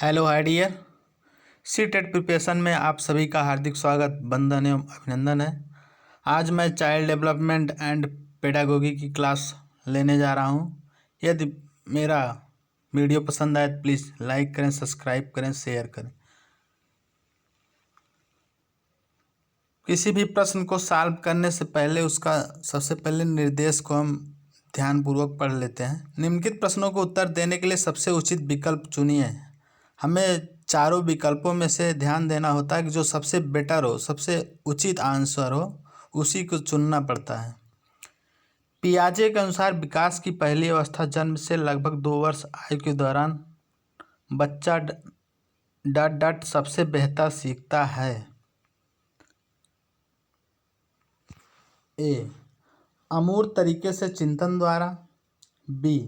Hello hi dear. CTET preparation में आप सभी का हार्दिक स्वागत, वंदन एवं अभिनंदन है। आज मैं चाइल्ड डेवलपमेंट एंड पेडागोगी की क्लास लेने जा रहा हूँ। यदि मेरा वीडियो पसंद आए तो प्लीज़ लाइक करें, सब्सक्राइब करें, शेयर करें। किसी भी प्रश्न को सॉल्व करने से पहले उसका सबसे पहले निर्देश को हम ध्यानपूर्वक पढ़ लेते हैं। निम्नलिखित प्रश्नों को उत्तर देने के लिए सबसे उचित विकल्प चुनिए। हमें चारों विकल्पों में से ध्यान देना होता है कि जो सबसे बेटर हो, सबसे उचित आंसर हो, उसी को चुनना पड़ता है। पियाजे के अनुसार विकास की पहली अवस्था जन्म से लगभग 2 वर्ष आयु के दौरान बच्चा डट डट सबसे बेहतर सीखता है। ए, अमूर्त तरीके से चिंतन द्वारा। बी,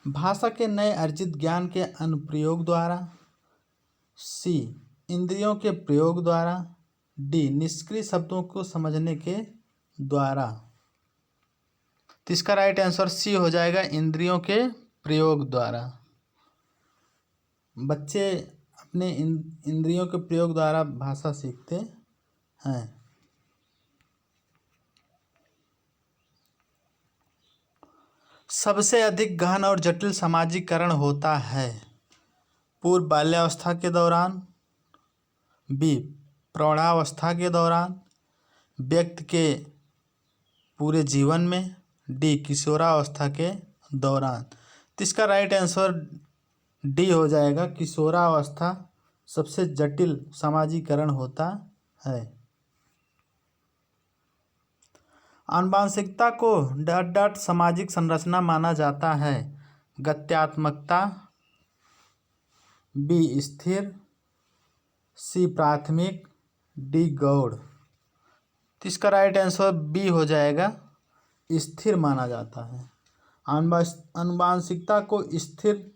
भाषा के नए अर्जित ज्ञान के अनुप्रयोग द्वारा। सी, इंद्रियों के प्रयोग द्वारा। डी, निष्क्रिय शब्दों को समझने के द्वारा। तो इसका राइट आंसर सी हो जाएगा, इंद्रियों के प्रयोग द्वारा। बच्चे अपने इंद्रियों के प्रयोग द्वारा भाषा सीखते हैं। सबसे अधिक गहन और जटिल सामाजिकरण होता है पूर्व बाल्यावस्था के दौरान। बी, प्रौढ़ावस्था के दौरान। व्यक्ति के पूरे जीवन में। डी, किशोरावस्था के दौरान। तो इसका राइट आंसर डी हो जाएगा, किशोरावस्था सबसे जटिल सामाजिकरण होता है। आनुवांशिकता को डट डट सामाजिक संरचना माना जाता है। गत्यात्मकता। बी, स्थिर। सी, प्राथमिक। डी, गौड़। तो इसका राइट आंसर बी हो जाएगा, स्थिर माना जाता है। आनुवांशिकता को स्थिर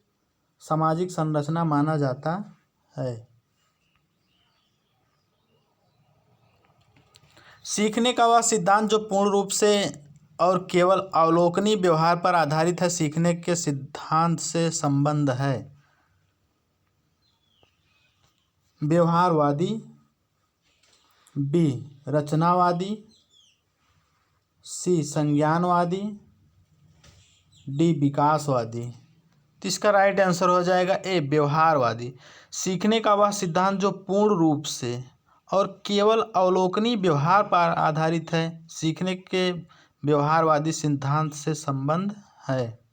सामाजिक संरचना माना जाता है। सीखने का वह सिद्धांत जो पूर्ण रूप से और केवल अवलोकनीय व्यवहार पर आधारित है, सीखने के सिद्धांत से संबंध है। व्यवहारवादी। बी, रचनावादी। सी, संज्ञानवादी। डी, विकासवादी। तो इसका राइट आंसर हो जाएगा ए, व्यवहारवादी। सीखने का वह सिद्धांत जो पूर्ण रूप से और केवल अवलोकनीय व्यवहार पर आधारित है, सीखने के व्यवहारवादी सिद्धांत से संबंध है।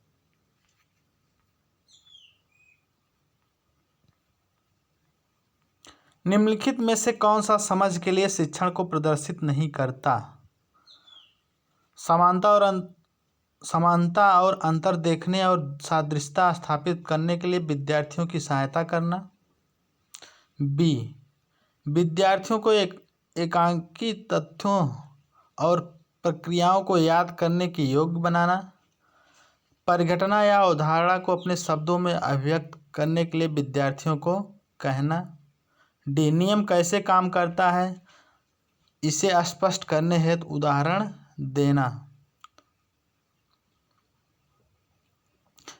निम्नलिखित में से कौन सा समझ के लिए शिक्षण को प्रदर्शित नहीं करता? समानता और अंतर देखने और सादृश्यता स्थापित करने के लिए विद्यार्थियों की सहायता करना। बी, विद्यार्थियों को एकांकित तथ्यों और प्रक्रियाओं को याद करने के योग्य बनाना। परिघटना या अवधारणा को अपने शब्दों में अभिव्यक्त करने के लिए विद्यार्थियों को कहना। डी, नियम कैसे काम करता है इसे स्पष्ट करने हेतु उदाहरण देना।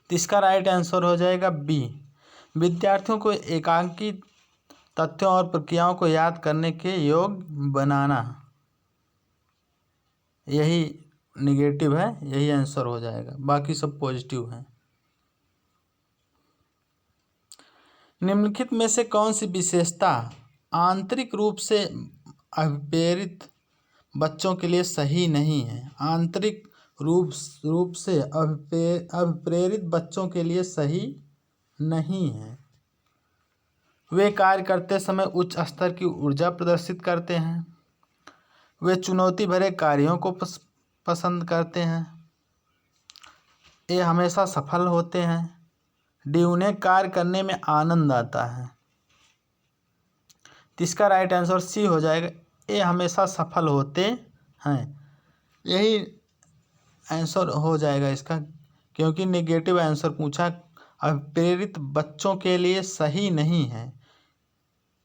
तो इसका राइट आंसर हो जाएगा बी, विद्यार्थियों को एकांकित तथ्यों और प्रक्रियाओं को याद करने के योग्य बनाना। यही निगेटिव है, यही आंसर हो जाएगा, बाकी सब पॉजिटिव है। निम्नलिखित में से कौन सी विशेषता आंतरिक रूप से अभिप्रेरित बच्चों के लिए सही नहीं है? आंतरिक रूप से अभिप्रेरित बच्चों के लिए सही नहीं है। वे कार्य करते समय उच्च स्तर की ऊर्जा प्रदर्शित करते हैं। वे चुनौती भरे कार्यों को पसंद करते हैं। ये हमेशा सफल होते हैं। डी, उन्हें कार्य करने में आनंद आता है। तो इसका राइट आंसर सी हो जाएगा, ये हमेशा सफल होते हैं। यही आंसर हो जाएगा इसका, क्योंकि नेगेटिव आंसर पूछा, अभिप्रेरित बच्चों के लिए सही नहीं है,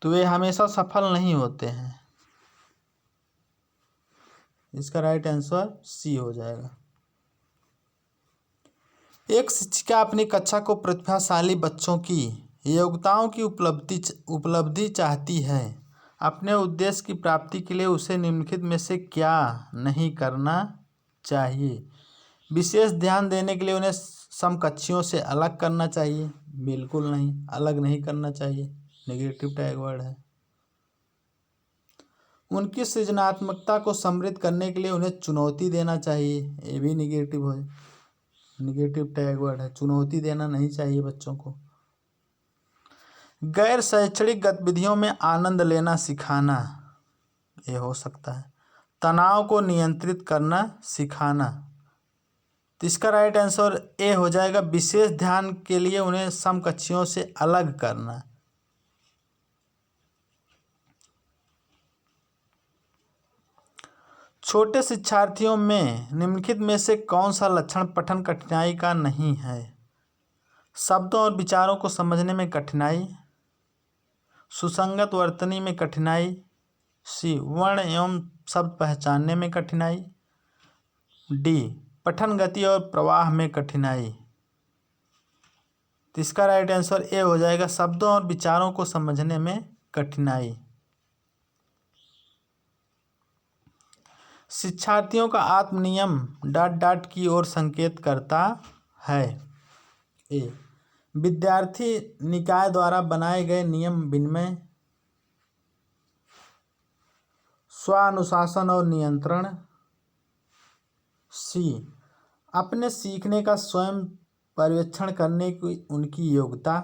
तो वे हमेशा सफल नहीं होते हैं। इसका राइट आंसर सी हो जाएगा। एक शिक्षिका अपनी कक्षा को प्रतिभाशाली बच्चों की योग्यताओं की उपलब्धि चाहती है। अपने उद्देश्य की प्राप्ति के लिए उसे निम्नलिखित में से क्या नहीं करना चाहिए? विशेष ध्यान देने के लिए उन्हें समकक्षियों से अलग करना चाहिए? बिल्कुल नहीं, अलग नहीं करना चाहिए, नेगेटिव टैग वर्ड है। उनकी सृजनात्मकता को समृद्ध करने के लिए उन्हें चुनौती देना चाहिए? ये भी नेगेटिव है, नेगेटिव टैग वर्ड है, चुनौती देना नहीं चाहिए बच्चों को। गैर शैक्षणिक गतिविधियों में आनंद लेना सिखाना, ये हो सकता है। तनाव को नियंत्रित करना सिखाना, तो इसका राइट आंसर ए हो जाएगा। विशेष ध्यान के लिए उन्हें समकक्षियों से अलग करना। छोटे शिक्षार्थियों में निम्नलिखित में से कौन सा लक्षण पठन कठिनाई का नहीं है? शब्दों और विचारों को समझने में कठिनाई, सुसंगत वर्तनी में कठिनाई, सी वर्ण एवं शब्द पहचानने में कठिनाई, डी पठन गति और प्रवाह में कठिनाई। तो इसका राइट आंसर ए हो जाएगा, शब्दों और विचारों को समझने में कठिनाई। शिक्षार्थियों का आत्मनियम ... की ओर संकेत करता है? ए विद्यार्थी निकाय द्वारा बनाए गए नियम विनिमय, स्वानुशासन और नियंत्रण, सी अपने सीखने का स्वयं पर्यवेक्षण करने की उनकी योग्यता,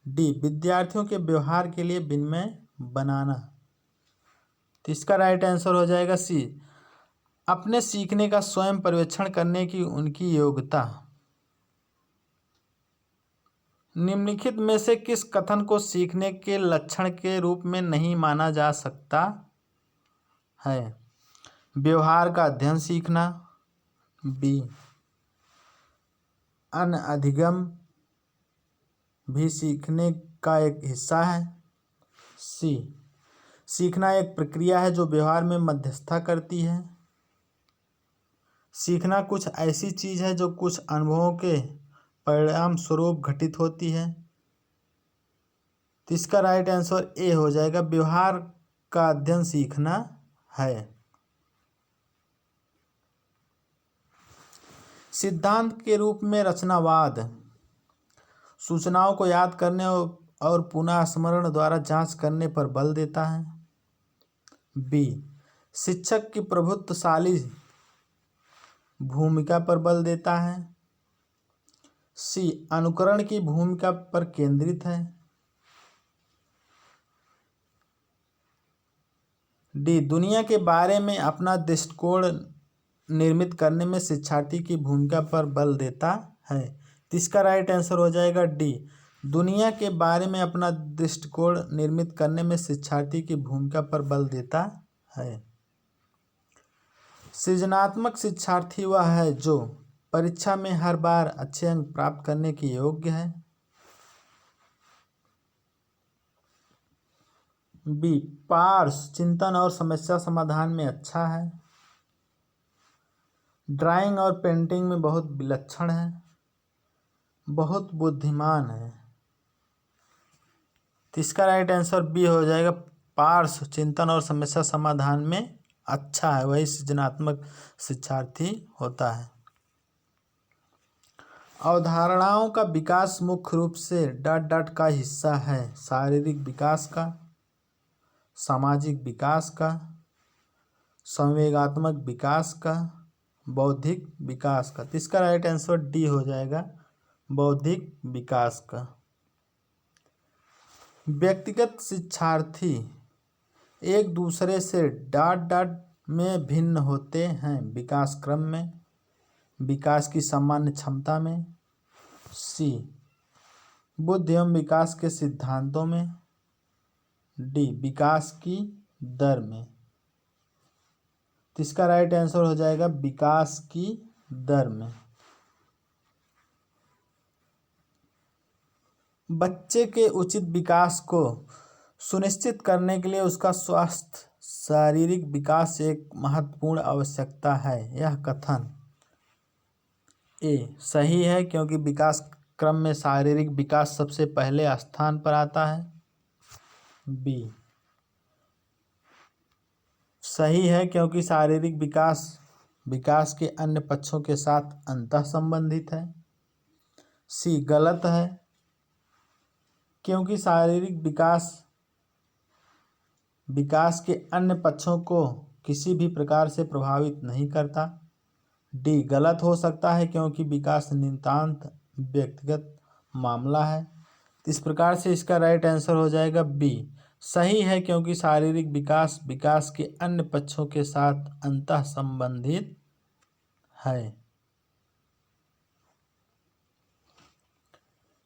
डी विद्यार्थियों के व्यवहार के लिए विनिमय बनाना। तो इसका राइट आंसर हो जाएगा सी अपने सीखने का स्वयं पर्यवेक्षण करने की उनकी योग्यता। निम्नलिखित में से किस कथन को सीखने के लक्षण के रूप में नहीं माना जा सकता है? व्यवहार का अध्ययन सीखना, बी अनधिगम भी सीखने का एक हिस्सा है, सी सीखना एक प्रक्रिया है जो व्यवहार में मध्यस्थता करती है, सीखना कुछ ऐसी चीज है जो कुछ अनुभवों के परिणाम स्वरूप घटित होती है। तो इसका राइट आंसर ए हो जाएगा, व्यवहार का अध्ययन सीखना है। सिद्धांत के रूप में रचनावाद सूचनाओं को याद करने और पुनः स्मरण द्वारा जांच करने पर बल देता है, बी शिक्षक की प्रभुत्वशाली भूमिका पर बल देता है, सी अनुकरण की भूमिका पर केंद्रित है, डी दुनिया के बारे में अपना दृष्टिकोण निर्मित करने में शिक्षार्थी की भूमिका पर बल देता है। तो इसका राइट आंसर हो जाएगा डी दुनिया के बारे में अपना दृष्टिकोण निर्मित करने में शिक्षार्थी की भूमिका पर बल देता है। सृजनात्मक शिक्षार्थी वह है जो परीक्षा में हर बार अच्छे अंक प्राप्त करने के योग्य है, बी पार्श चिंतन और समस्या समाधान में अच्छा है, ड्राइंग और पेंटिंग में बहुत विलक्षण है, बहुत बुद्धिमान है। तो इसका राइट आंसर बी हो जाएगा, पार्श चिंतन और समस्या समाधान में अच्छा है, वही सृजनात्मक शिक्षार्थी होता है। अवधारणाओं का विकास मुख्य रूप से ... का हिस्सा है? शारीरिक विकास का, सामाजिक विकास का, संवेगात्मक विकास का, बौद्धिक विकास का। तो इसका राइट आंसर डी हो जाएगा, बौद्धिक विकास का। व्यक्तिगत शिक्षार्थी एक दूसरे से ... में भिन्न होते हैं? विकास क्रम में, विकास की सामान्य क्षमता में, सी बुद्धि एवं विकास के सिद्धांतों में, डी विकास की दर में। तो इसका राइट आंसर हो जाएगा विकास की दर में। बच्चे के उचित विकास को सुनिश्चित करने के लिए उसका स्वस्थ शारीरिक विकास एक महत्वपूर्ण आवश्यकता है। यह कथन ए सही है, क्योंकि विकास क्रम में शारीरिक विकास सबसे पहले स्थान पर आता है? बी सही है, क्योंकि शारीरिक विकास के अन्य पक्षों के साथ अंतः संबंधित है। सी गलत है, क्योंकि शारीरिक विकास के अन्य पक्षों को किसी भी प्रकार से प्रभावित नहीं करता। डी गलत हो सकता है, क्योंकि विकास नितांत व्यक्तिगत मामला है। इस प्रकार से इसका राइट आंसर हो जाएगा बी सही है, क्योंकि शारीरिक विकास के अन्य पक्षों के साथ अंतः संबंधित है।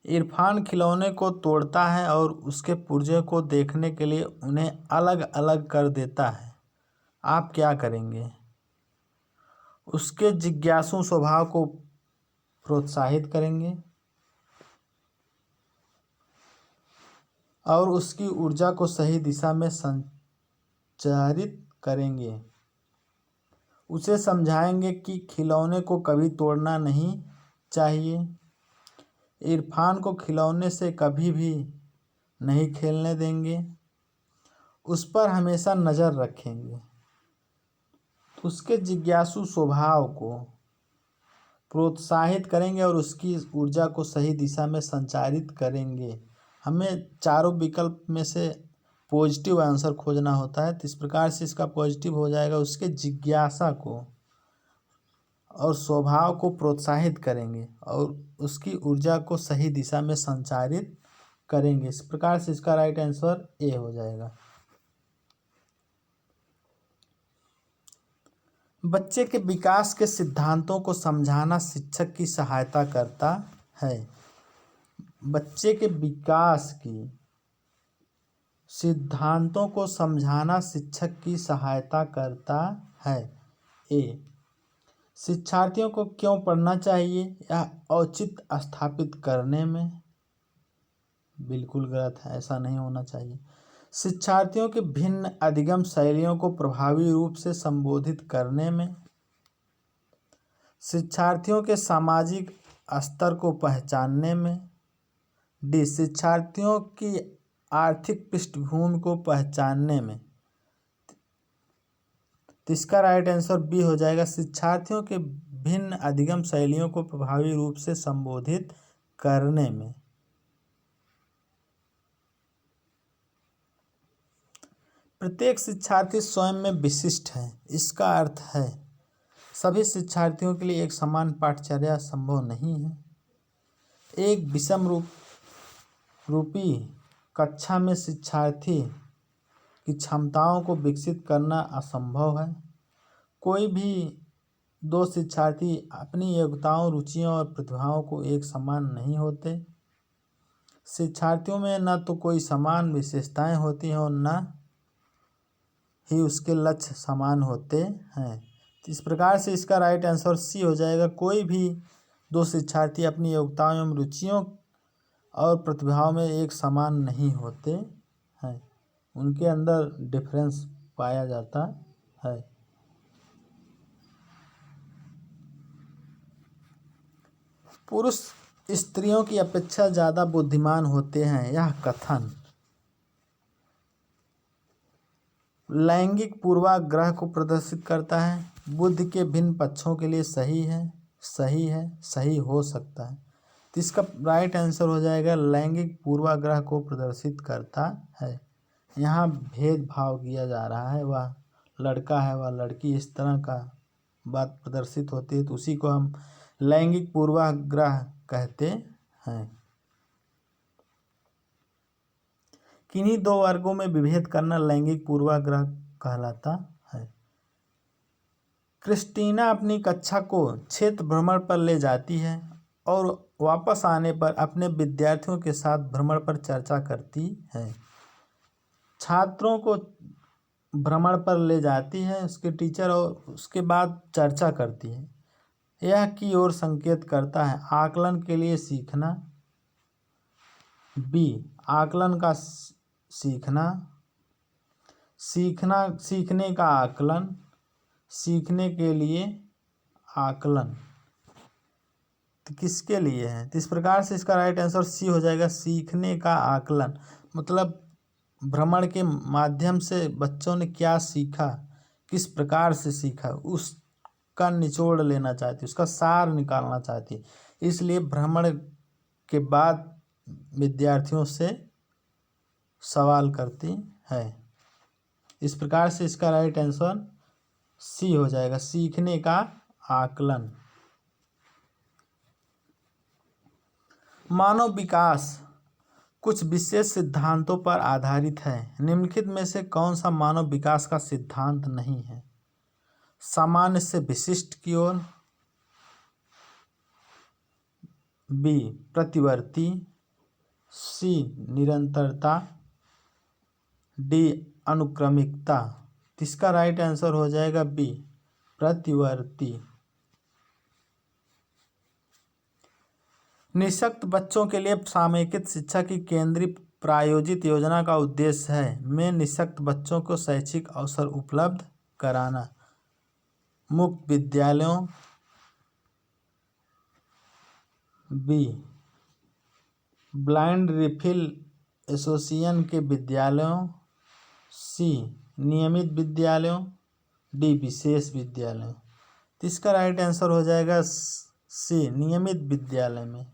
इरफान खिलौने को तोड़ता है और उसके पुर्जे को देखने के लिए उन्हें अलग अलग कर देता है। आप क्या करेंगे? उसके जिज्ञासु स्वभाव को प्रोत्साहित करेंगे और उसकी ऊर्जा को सही दिशा में संचारित करेंगे। उसे समझाएंगे कि खिलौने को कभी तोड़ना नहीं चाहिए। इरफान को खिलौने से कभी भी नहीं खेलने देंगे। उस पर हमेशा नज़र रखेंगे। उसके जिज्ञासु स्वभाव को प्रोत्साहित करेंगे और उसकी ऊर्जा को सही दिशा में संचारित करेंगे। हमें चारों विकल्प में से पॉजिटिव आंसर खोजना होता है, तो इस प्रकार से इसका पॉजिटिव हो जाएगा। उसके जिज्ञासा को और स्वभाव को प्रोत्साहित करेंगे और उसकी ऊर्जा को सही दिशा में संचारित करेंगे। इस प्रकार से इसका राइट आंसर ए हो जाएगा। बच्चे के विकास के सिद्धांतों को समझाना शिक्षक की सहायता करता है। बच्चे के विकास की सिद्धांतों को समझाना शिक्षक की सहायता करता है। ए शिक्षार्थियों को क्यों पढ़ना चाहिए या औचित्य स्थापित करने में? बिल्कुल गलत है, ऐसा नहीं होना चाहिए। शिक्षार्थियों के भिन्न अधिगम शैलियों को प्रभावी रूप से संबोधित करने में, शिक्षार्थियों के सामाजिक स्तर को पहचानने में, डी शिक्षार्थियों की आर्थिक पृष्ठभूमि को पहचानने में। तो इसका राइट आंसर बी हो जाएगा, शिक्षार्थियों के भिन्न अधिगम शैलियों को प्रभावी रूप से संबोधित करने में। प्रत्येक शिक्षार्थी स्वयं में विशिष्ट है। इसका अर्थ है सभी शिक्षार्थियों के लिए एक समान पाठचर्या संभव नहीं है। एक विषम रूपी कक्षा में शिक्षार्थी की क्षमताओं को विकसित करना असंभव है। कोई भी दो शिक्षार्थी अपनी योग्यताओं, रुचियों और प्रतिभाओं को एक समान नहीं होते। शिक्षार्थियों में न तो कोई समान विशेषताएं होती हैं और न ही उसके लक्ष्य समान होते हैं। तो इस प्रकार से इसका राइट आंसर सी हो जाएगा। कोई भी दो शिक्षार्थी अपनी योग्यताओं एवं रुचियों और प्रतिभाओं में एक समान नहीं होते हैं, उनके अंदर डिफरेंस पाया जाता है। पुरुष स्त्रियों की अपेक्षा ज़्यादा बुद्धिमान होते हैं, यह कथन लैंगिक पूर्वाग्रह को प्रदर्शित करता है, बुद्धि के भिन्न पक्षों के लिए सही है, सही हो सकता है। तो इसका राइट आंसर हो जाएगा लैंगिक पूर्वाग्रह को प्रदर्शित करता है। यहाँ भेदभाव किया जा रहा है, वह लड़का है वह लड़की, इस तरह का बात प्रदर्शित होती है, तो उसी को हम लैंगिक पूर्वाग्रह कहते हैं। किन्हीं दो वर्गों में विभेद करना लैंगिक पूर्वाग्रह कहलाता है। क्रिस्टीना अपनी कक्षा को क्षेत्र भ्रमण पर ले जाती है और वापस आने पर अपने विद्यार्थियों के साथ भ्रमण पर चर्चा करती है। छात्रों को भ्रमण पर ले जाती है उसके टीचर और उसके बाद चर्चा करती है। यह की ओर संकेत करता है आकलन के लिए सीखना। बी आकलन का सीखने का आकलन, सीखने के लिए आकलन। तो किसके लिए है? तो इस प्रकार से इसका राइट आंसर सी हो जाएगा, सीखने का आकलन। मतलब भ्रमण के माध्यम से बच्चों ने क्या सीखा, किस प्रकार से सीखा, उसका निचोड़ लेना चाहती, उसका सार निकालना चाहती। इसलिए भ्रमण के बाद विद्यार्थियों से सवाल करती है। इस प्रकार से इसका राइट आंसर सी हो जाएगा, सीखने का आकलन। मानव विकास कुछ विशेष सिद्धांतों पर आधारित है। निम्नलिखित में से कौन सा मानव विकास का सिद्धांत नहीं है? सामान्य से विशिष्ट की ओर, बी प्रतिवर्ती, सी निरंतरता, डी अनुक्रमिकता। इसका राइट आंसर हो जाएगा बी प्रतिवर्ती। निःशक्त बच्चों के लिए सामयिक शिक्षा की केंद्रीय प्रायोजित योजना का उद्देश्य है में निःशक्त बच्चों को शैक्षिक अवसर उपलब्ध कराना। मुक्त विद्यालयों, बी ब्लाइंड रिफिल एसोसिएशन के विद्यालयों, सी नियमित विद्यालयों, डी विशेष विद्यालयों। तो इसका राइट आंसर हो जाएगा सी नियमित विद्यालय में,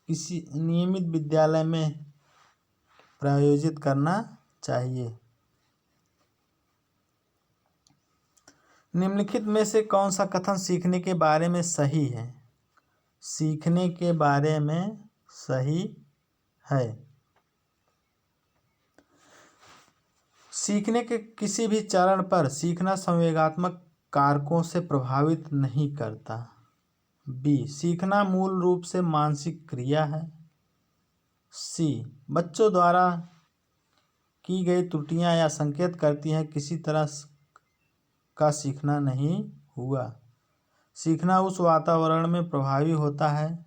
किसी नियमित विद्यालय में प्रायोजित करना चाहिए। निम्नलिखित में से कौन सा कथन सीखने के बारे में सही है? सीखने के बारे में सही है। सीखने के किसी भी चरण पर सीखना संवेगात्मक कारकों से प्रभावित नहीं करता। बी सीखना मूल रूप से मानसिक क्रिया है। सी बच्चों द्वारा की गई त्रुटियां या संकेत करती हैं किसी तरह का सीखना नहीं हुआ। सीखना उस वातावरण में प्रभावी होता है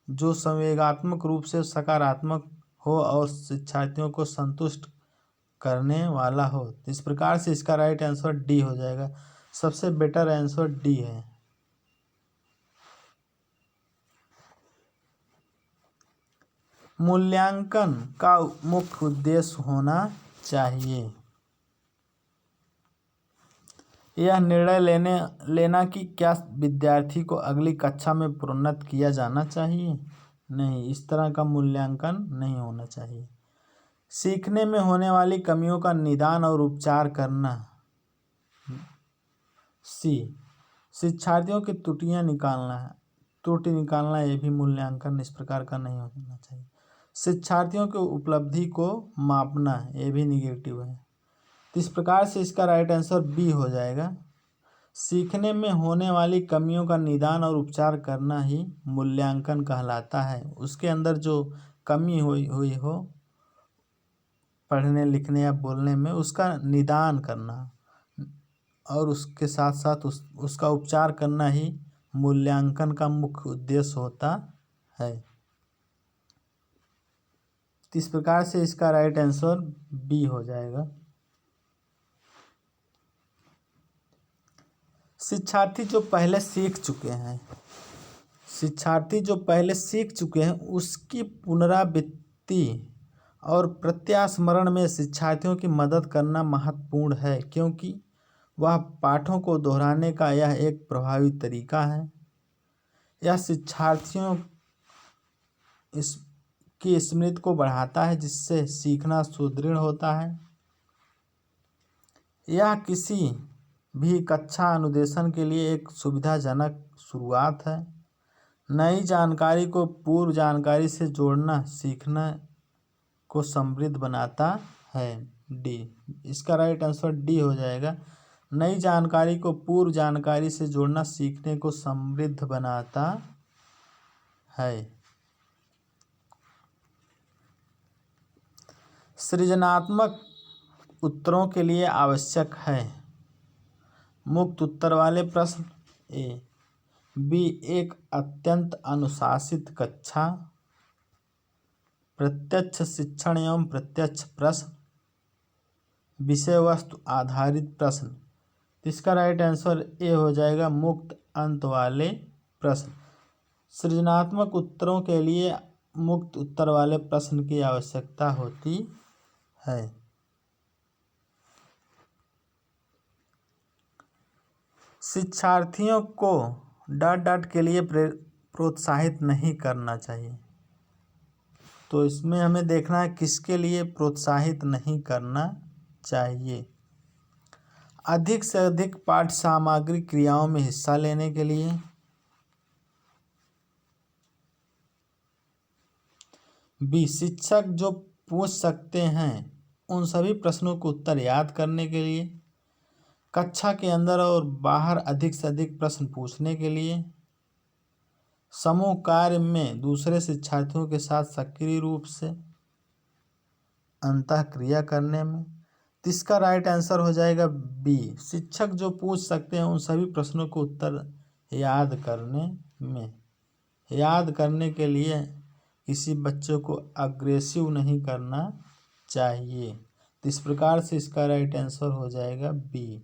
जो संवेगात्मक रूप से सकारात्मक हो और शिक्षार्थियों को संतुष्ट करने वाला हो। इस प्रकार से इसका राइट आंसर डी हो जाएगा, सबसे बेटर आंसर डी है। मूल्यांकन का मुख्य उद्देश्य होना चाहिए। यह निर्णय लेना कि क्या विद्यार्थी को अगली कक्षा में प्रोन्नत किया जाना चाहिए। नहीं, इस तरह का मूल्यांकन नहीं होना चाहिए। सीखने में होने वाली कमियों का निदान और उपचार करना। सी शिक्षार्थियों की त्रुटि निकालना, ये भी मूल्यांकन इस प्रकार का नहीं होना चाहिए। शिक्षार्थियों की उपलब्धि को मापना, ये भी निगेटिव है। इस प्रकार से इसका राइट आंसर बी हो जाएगा। सीखने में होने वाली कमियों का निदान और उपचार करना ही मूल्यांकन कहलाता है। उसके अंदर जो कमी हुई हो पढ़ने लिखने या बोलने में, उसका निदान करना और उसके साथ साथ उसका उपचार करना ही मूल्यांकन का मुख्य उद्देश्य होता है। इस प्रकार से इसका राइट आंसर बी हो जाएगा। शिक्षार्थी जो पहले सीख चुके हैं उसकी पुनरावृत्ति और प्रत्यास्मरण में शिक्षार्थियों की मदद करना महत्वपूर्ण है, क्योंकि वह पाठों को दोहराने का यह एक प्रभावी तरीका है। यह शिक्षार्थियों की स्मृति को बढ़ाता है, जिससे सीखना सुदृढ़ होता है। यह किसी भी कक्षा अनुदेशन के लिए एक सुविधाजनक शुरुआत है। नई जानकारी को पूर्व जानकारी से जोड़ना सीखने को समृद्ध बनाता है। डी, इसका राइट आंसर डी हो जाएगा। नई जानकारी को पूर्व जानकारी से जोड़ना सीखने को समृद्ध बनाता है। सृजनात्मक उत्तरों के लिए आवश्यक है। मुक्त उत्तर वाले प्रश्न, ए बी एक अत्यंत अनुशासित कक्षा, प्रत्यक्ष शिक्षण एवं प्रत्यक्ष प्रश्न, विषय वस्तु आधारित प्रश्न। इसका राइट आंसर ए हो जाएगा, मुक्त अंत वाले प्रश्न। सृजनात्मक उत्तरों के लिए मुक्त उत्तर वाले प्रश्न की आवश्यकता होती है। शिक्षार्थियों को डॉट के लिए प्रोत्साहित नहीं करना चाहिए। तो इसमें हमें देखना है किसके लिए प्रोत्साहित नहीं करना चाहिए। अधिक से अधिक पाठ सामग्री क्रियाओं में हिस्सा लेने के लिए, बी शिक्षक जो पूछ सकते हैं उन सभी प्रश्नों को उत्तर याद करने के लिए, कक्षा के अंदर और बाहर अधिक से अधिक प्रश्न पूछने के लिए, समूह कार्य में दूसरे शिक्षार्थियों के साथ सक्रिय रूप से अंतःक्रिया करने में। तो इसका राइट आंसर हो जाएगा बी, शिक्षक जो पूछ सकते हैं उन सभी प्रश्नों को उत्तर याद करने में। याद करने के लिए किसी बच्चे को अग्रेसिव नहीं करना चाहिए। तो इस प्रकार से इसका राइट आंसर हो जाएगा बी।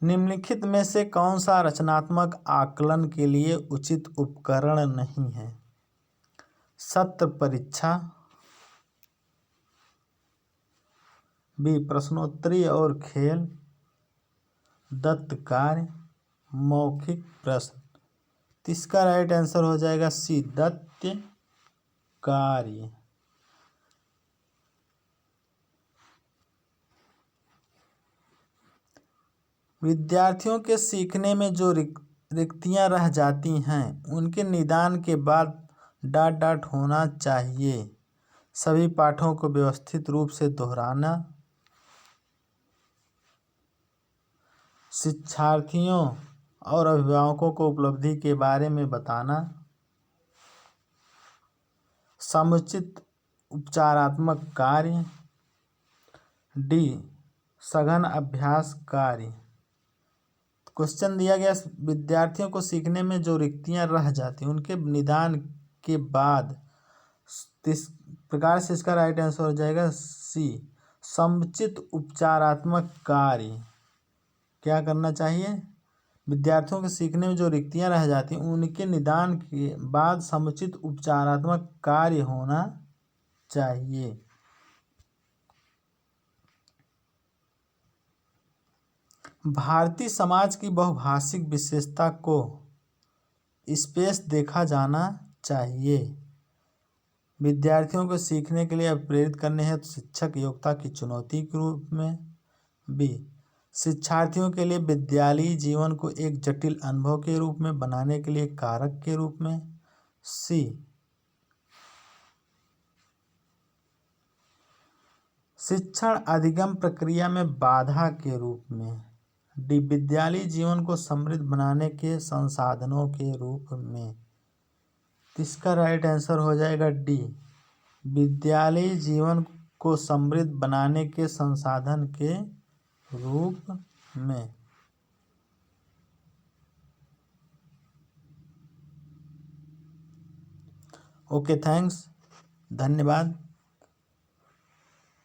निम्नलिखित में से कौन सा रचनात्मक आकलन के लिए उचित उपकरण नहीं है? सत्र परीक्षा, बी प्रश्नोत्तरी और खेल, दत्त कार्य, मौखिक प्रश्न। तो इसका राइट आंसर हो जाएगा सी, दत्त कार्य। विद्यार्थियों के सीखने में जो रिक्तियां रह जाती हैं उनके निदान के बाद डॉट होना चाहिए। सभी पाठों को व्यवस्थित रूप से दोहराना, शिक्षार्थियों और अभिभावकों को उपलब्धि के बारे में बताना, समुचित उपचारात्मक कार्य, डी सघन अभ्यास कार्य। क्वेश्चन दिया गया विद्यार्थियों को सीखने में जो रिक्तियां रह जाती हैं उनके निदान के बाद, इस प्रकार से इसका राइट आंसर हो जाएगा सी, समुचित उपचारात्मक कार्य। क्या करना चाहिए? विद्यार्थियों के सीखने में जो रिक्तियां रह जाती हैं उनके निदान के बाद समुचित उपचारात्मक कार्य होना चाहिए। भारतीय समाज की बहुभाषिक विशेषता को स्पेस देखा जाना चाहिए। विद्यार्थियों को सीखने के लिए प्रेरित करने हेतु शिक्षक योग्यता की चुनौती के रूप में, बी शिक्षार्थियों के लिए विद्यालयी जीवन को एक जटिल अनुभव के रूप में बनाने के लिए कारक के रूप में, सी शिक्षण अधिगम प्रक्रिया में बाधा के रूप में, डी विद्यालयी जीवन को समृद्ध बनाने के संसाधनों के रूप में। इसका राइट आंसर हो जाएगा डी, विद्यालयी जीवन को समृद्ध बनाने के संसाधन के रूप में। ओके, थैंक्स, धन्यवाद।